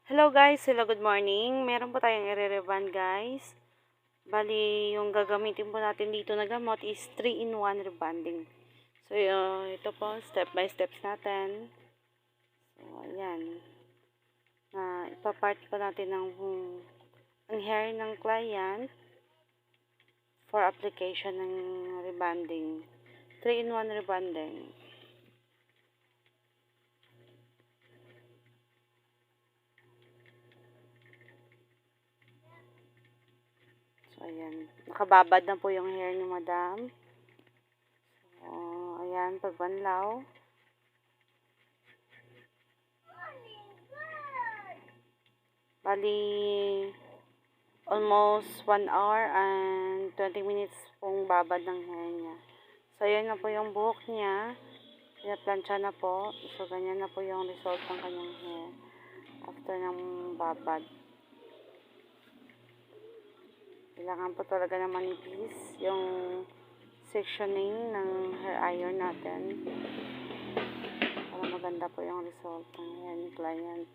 Hello guys, hello, good morning. Meron po tayong i-reband guys. Bali, yung gagamitin po natin dito na gamot is 3-in-1 rebanding. So, ito po, step by steps natin. So, ayan. Ipapart po natin ang hair ng client for application ng rebanding. 3-in-1 rebanding. So, ayan. Nakababad na po yung hair ni madam. So, ayan, pagbanlaw. Bali, almost 1 hour and 20 minutes pong babad ng hair niya. So, ayan na po yung buhok niya. Pinaplansya na po. So, ganyan na po yung result ng kanyang hair after ng babad. Kailangan po talaga na manipis yung sectioning ng hair iron natin para maganda po yung result ng hair ni client.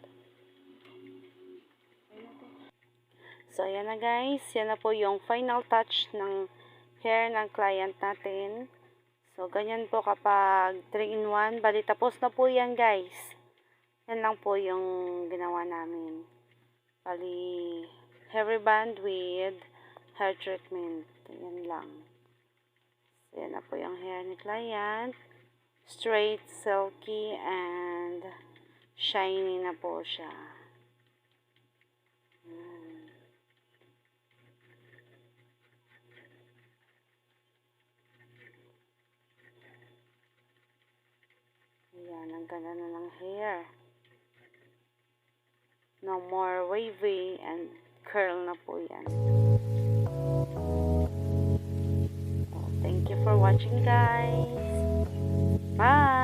So, ayan na guys. Yan na po yung final touch ng hair ng client natin. So, ganyan po kapag 3-in-1. Bali, tapos na po yan guys. Yan lang po yung ginawa namin. Bali, hair reband with hair treatment. Yan lang. So, yan na po yung hair ni client. Straight, silky, and shiny na po siya. Ayan, ang ganda na ng hair. No more wavy and curl na po yan. Thank you for watching guys. Bye!